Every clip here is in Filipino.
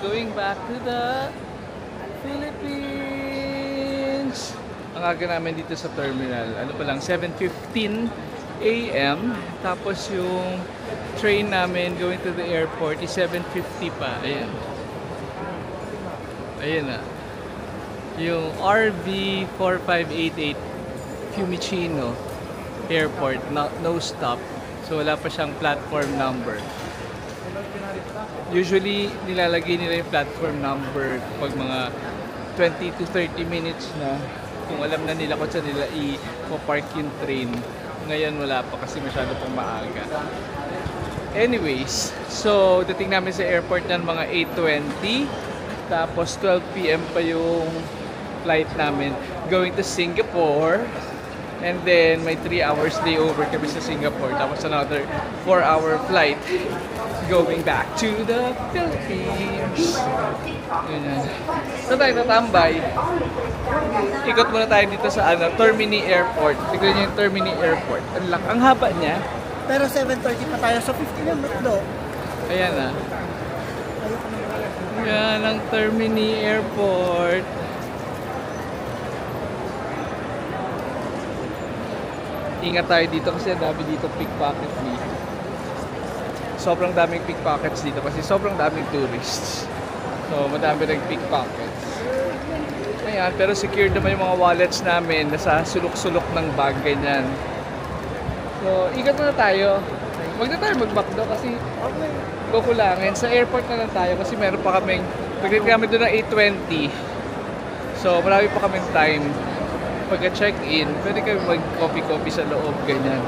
going back to the Philippines. Ang aga namin dito sa terminal, ano pa lang, 7:15 AM. Tapos yung train namin going to the airport is 7:50 pa. Ayan. Ayan na. Yung RV 4588 Fiumicino Airport, no stop. So wala pa siyang platform number. Usually nilalagay nila yung platform number pag mga 20 to 30 minutes na, kung alam na nila kung saan nila i-park yung train. Ngayon wala pa kasi masyado pang maaga. Anyways, so dating namin sa airport ng mga 8:20. Tapos 12 PM pa yung flight namin going to Singapore. And then may 3 hours layover kami sa Singapore. Tapos another 4-hour flight going back to the Philippines. Yun. So tayo tatambay. Ikot muna tayo dito sa Termini Airport. Tignan niyo yung Termini Airport. Ang haba niya. Pero 7:30 pa tayo, so 15 minutes do. Ayan na. Yan ang Termini Airport. Ingat tayo dito kasi ang dami dito pickpocket dito. Sobrang daming pickpockets dito kasi sobrang daming tourists. So madami ring pickpockets. Ayan, pero secured naman yung mga wallets namin. Nasa sulok-sulok ng bag, ganyan. So ikot na tayo. Huwag na tayo mag-backdo kasi kukulangin. Sa airport na lang tayo kasi meron pa kaming, pagdating kami doon ng 8:20. So marami pa kaming time. Pagka-check-in, pwede kami mag-coffee-coffee sa loob, ganyan.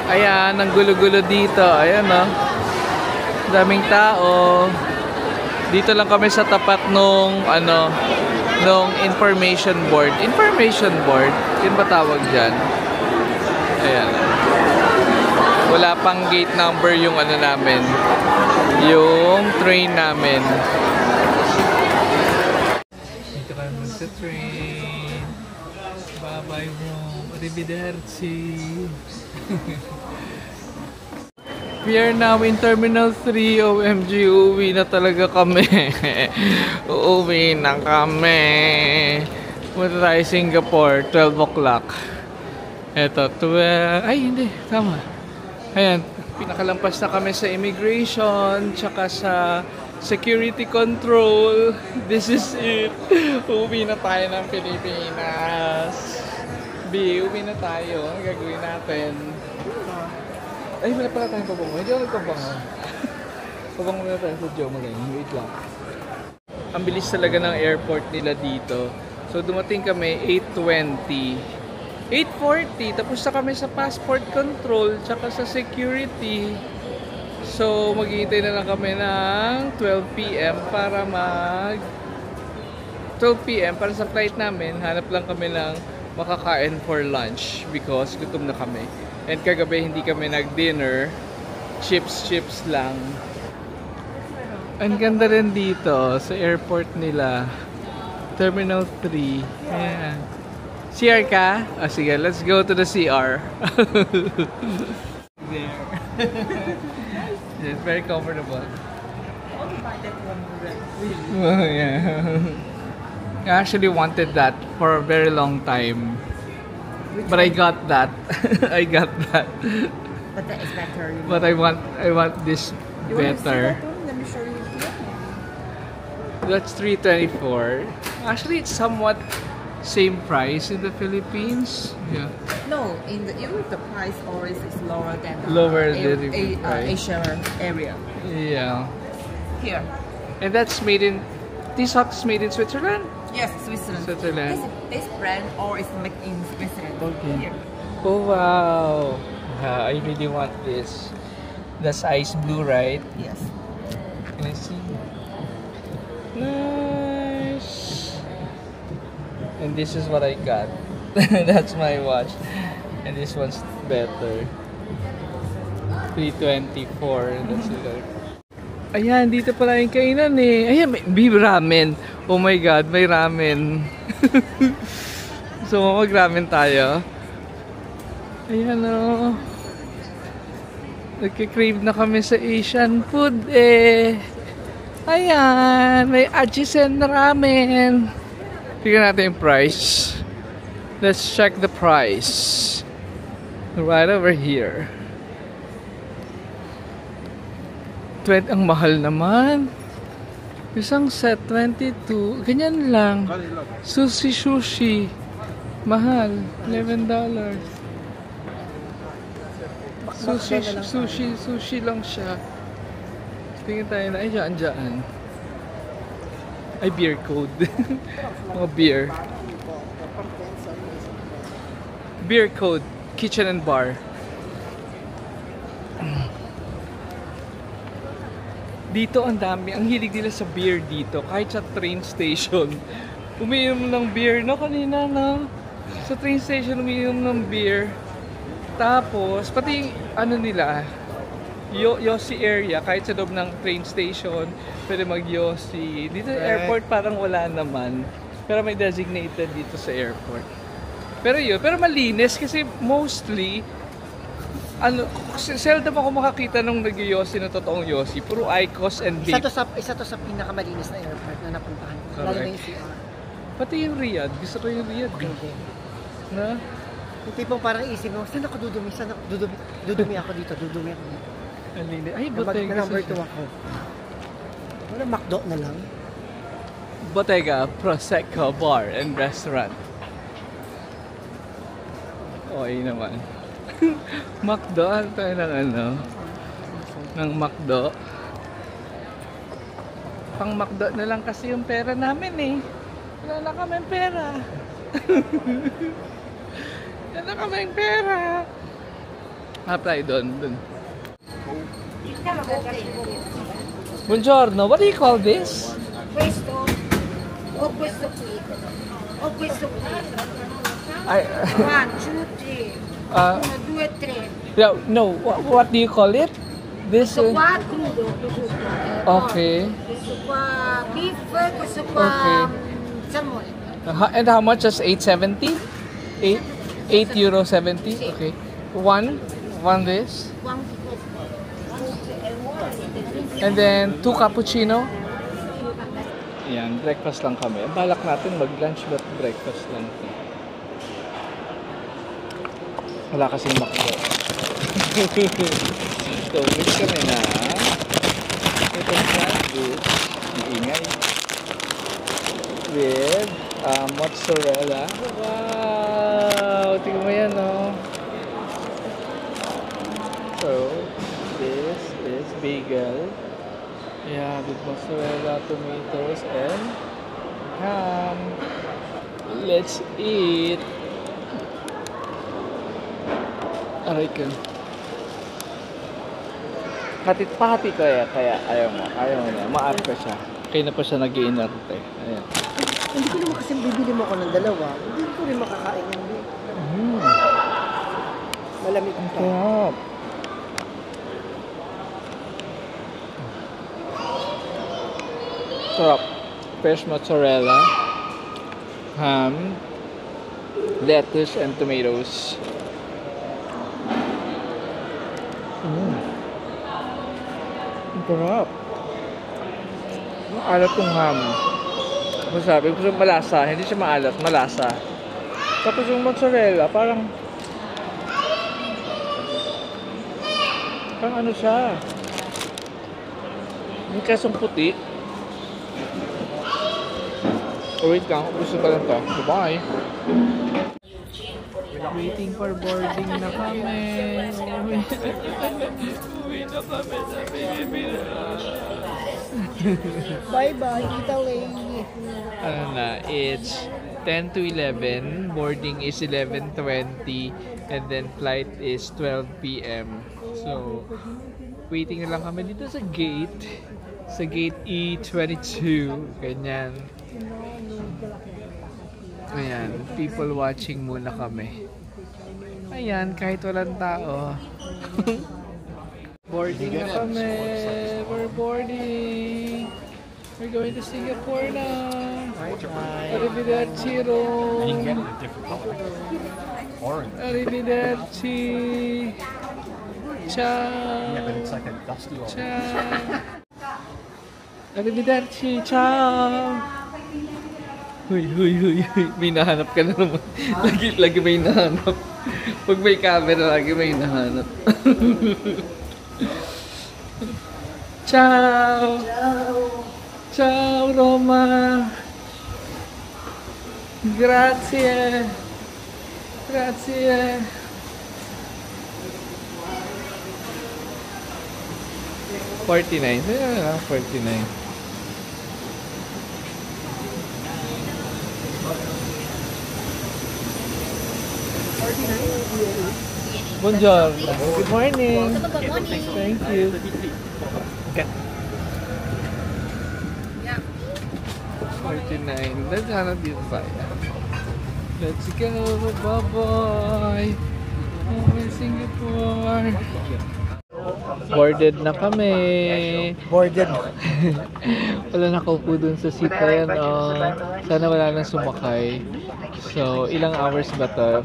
Ayan, ang gulo-gulo dito. Ayan, no? Daming tao. Dito lang kami sa tapat nung information board. Information board? Yun ba tawag dyan? Ayan. Wala pang gate number yung namin. Yung train namin. Sa train. Bye-bye home. Arrivederci. We are now in Terminal 3. OMG, uuwi na talaga kami. Uuwi na kami. Punta tayo Singapore, 12 o'clock. Eto, 12. Ay, hindi. Tama. Ayan. Pinakalampas na kami sa immigration, tsaka sa security control. This is it. Uwi na tayo ng Pilipinas. Uwi na tayo. Ang gagawin natin. Ay, wala pala tayong pabango. Hindi ako nagpabango. Pabango na tayo sa Joe Magaling. Wait lang. Ang bilis talaga ng airport nila dito. So, dumating kami 8:20. 8:40. Tapos na kami sa passport control tsaka sa security. So, maghihintay na lang kami ng 12 PM para 12 PM para sa flight namin. Hanap lang kami ng makakain for lunch because gutom na kami. And kagabi hindi kami nag-dinner. Chips lang. Ang ganda rin dito sa airport nila. Terminal 3. Ayan. CR ka? Oh, sige, let's go to the CR. There. It's very comfortable. Oh, yeah. I actually wanted that for a very long time. But I got that. I got that. But that is better. You know? But I want this better. Let me show you here. That's $324. Actually, it's somewhat same price in the Philippines. Yeah. No, in the Europe the price always is lower than Asia area. Yeah. Here. And that's made in. This socks made in Switzerland. Yes, Switzerland. Switzerland. This brand all is made in Switzerland. Okay. Here. Oh wow! I really want this. That's ice blue, right? Yes. Can I see? Nice. And this is what I got. That's my watch. And this one's better. $324. That's it. Ayan, dito pala yung kainan eh. Ayan, may beef ramen. Oh my God, may ramen. So, mag-ramen tayo. Ayan o. Nagkikrave na kami sa Asian food eh. Ayan, may Ajisen ramen. Tignan natin yung price. Let's check the price. Right over here. Ang mahal naman. Isang set, 22. Ganyan lang. Sushi. Mahal. $11. Sushi lang siya. Tingin tayo na, ay dyan. Ay, beer code. Mga beer. Beer code. Kitchen and bar. Dito ang dami. Ang hilig nila sa beer dito. Kahit sa train station. Umiinom ng beer. No, kanina, no? Sa train station, umiinom ng beer. Tapos, pati ano nila, Yossi area, kahit sa loob ng train station, pwede mag-Yossi. Dito sa airport parang wala naman. Pero may designated dito sa airport. Pero malinis kasi mostly, seldom ako makakita nung nag-Yossi na totoong Yossi. Puro Icos and Beef. Isa to sa pinakamalinis na airport na napuntahan ko. Lalo na yung CR. Pati yung Riyadh. Gusto ko yung Riyadh. Okay. Na? Yung tipong parang isip mo, saan ako dudumi? Dudumi ako dito. Ay, Bottega. Na number 2 ako. Wala, McDo na lang. Bottega Prosecco Bar and Restaurant. Okay naman. McDo, ano tayo ng McDo? Pang McDo na lang kasi yung pera namin eh. Wala na kaming pera. Wala na kaming pera. Apply doon. Buongiorno, what do you call this? Questo o questo qui o questo qui. I, 1, 2, 3. 1, 2, 3. no, what do you call it? This Questo qua crudo. okay. Questo qua beef, questo qua Okay. salmone. And how much is 8.70? 8 euro 70? Okay. One this. One And then 2 cappuccino. Yan, breakfast lang kami. Ang balak natin mag-lunch but breakfast lang. Wala kasing McDo. So, bili kami na itong sandwich. Iingay. With mozzarella. Wow! Tingnan mo yan, no? So, this is bagel. Yeah, with mozzarella, tomatoes, and ham. Let's eat. Aray ka. Pahati ko kaya ayaw mo na. Ma-up ka siya. Kaya na pa siya nag-iinarte. Ayan. Hindi ko naman kasi bibili mo ako ng dalawa. Hindi ko rin makakain ng beef. Malamig ang Sarap. Sarap. Fresh mozzarella, ham, lettuce, and tomatoes. Ang sarap. Maalat yung ham. Masabi ko malasa, hindi siya maalat, malasa. Tapos yung mozzarella, parang ano siya. Yung kesong puti. Oh, wait lang. Gusto ka lang to. Bye. Waiting for boarding na kami. Uwi na kami sa Pilipinas. Bye-bye, Italy! Ano na, it's 10 to 11. Boarding is 11:20. And then flight is 12 p.m. So, waiting na lang kami dito sa gate. Sa gate E22. Ganyan. Ayan, people watching muna kami. Ayan, kahit walang tao. Boarding na kami. We're boarding. We're going to Singapore na. Arrivederci, Rome. Arrivederci. Ciao! Yeah, but it's like a dusty old. Ciao! Arrivederci! Ciao! Huy, huy, huy, huy. May nahanap ka na naman. Lagi may nahanap. Pag may camera, lagi may nahanap. Ciao! Ciao, Roma! Grazie! Grazie! $49. Yeah, $49. Buongiorno. Good morning. Good morning. Thank you. Okay. Yeah. 49. Let's hanap dito tayo. Let's go. Bye-bye. Oh, Singapore. Boarded na kami. Boarded. Wala nakaupo dun sa seat na yan. Oh. Sana wala nang sumakay. So, ilang hours ba to?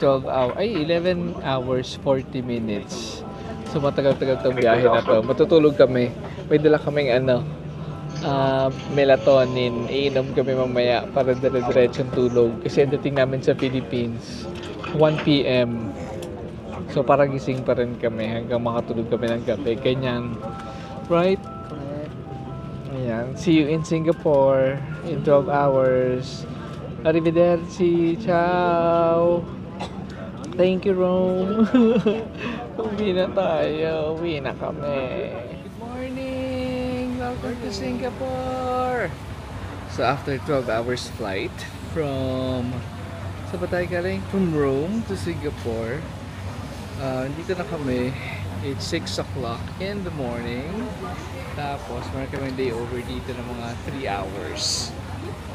12 hours. Ay, 11 hours, 40 minutes. So, matagal-tagal tong biyahe na to. Matutulog kami. May dala kaming melatonin. Iinom kami mamaya para dire-diretsong tulog. Kasi ang dating namin sa Philippines, 1 p.m. So, parang gising pa rin kami hanggang makatulog kami ng gabi. Ganyan. Right? Ayan. See you in Singapore in 12 hours. Arrivederci. Ciao. Thank you, Rome. Uwi na tayo. Uwi na kami. Good morning. Welcome to Singapore. So, after 12 hours flight from... Saan ba tayo galing? From Rome to Singapore. Dito na kami. It's 6 o'clock in the morning. Tapos, meron kami day over dito ng mga 3 hours.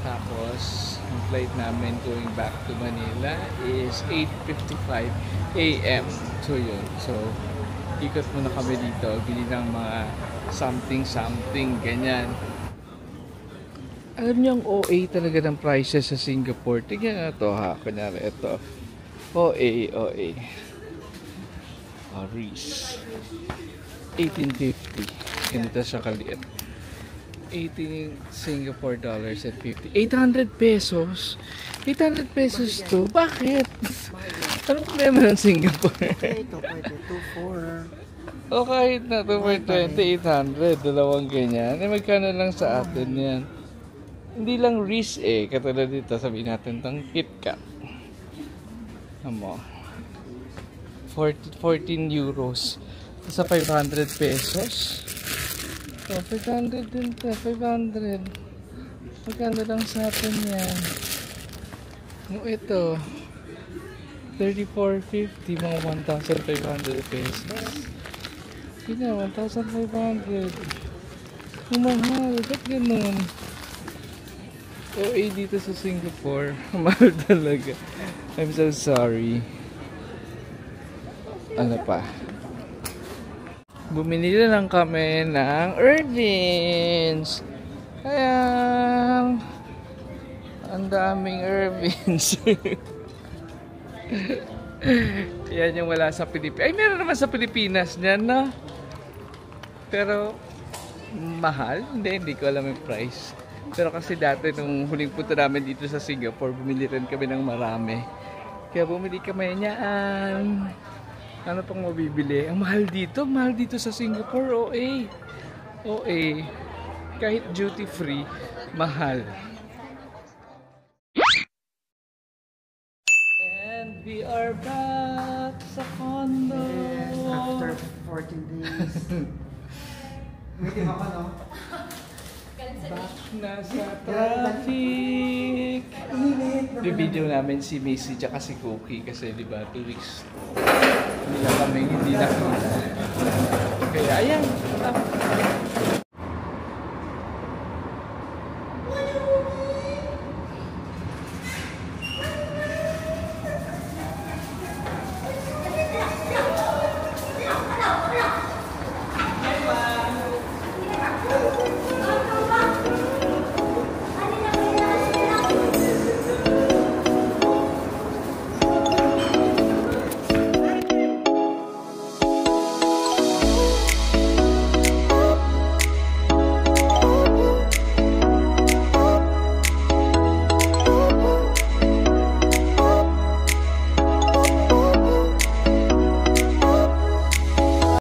Tapos, ang flight namin going back to Manila is 8:55 a.m. So, yun. So, ikot muna kami dito. Bili ng mga something, ganyan. Alam niyo ang OA talaga ng prices sa Singapore. Tignan na to ha. Kunyari, ito. OA. Reese. 1850. Ganito siya kaliit. 18 Singapore dollars and 50. 800 pesos? 800 pesos to? Bakit? Anong problema ng Singapore? Ito, pwede. 2, 4. O kahit na 2 for 20, 800. Dalawang ganyan. Eh, magkano lang sa atin yan? Hindi lang Reese eh. Katulad dito, sabihin natin itong KitKat. Amo. 14 euros. Sa 500 pesos. So, 500 din to. 500. Magkano lang sa atin yan. Ito. 34.50. Mga 1,500 pesos. Hindi na, 1,500. Mahal. Ba't ganun? OA dito sa Singapore. Mahal talaga. I'm so sorry. Ano pa? Bumili na lang kami ng Irvins. Kaya ang daming Irvins. Yan yung wala sa Pilipinas. Ay, meron naman sa Pilipinas niyan, no? Pero mahal? Hindi ko alam yung price. Pero kasi dati nung huling punta namin dito sa Singapore, bumili rin kami ng marami. Kaya bumili kami niyaan. Ano pang mabibili? Ang mahal dito sa Singapore, OA. Kahit duty free, mahal. And we are back sa condo. After 14 days. Waiting ako, no? Back na sa traffic. Video namin si Macy tsaka si Cookie kasi di ba 2 weeks hindi na kami hindi nakita. Kaya ayan.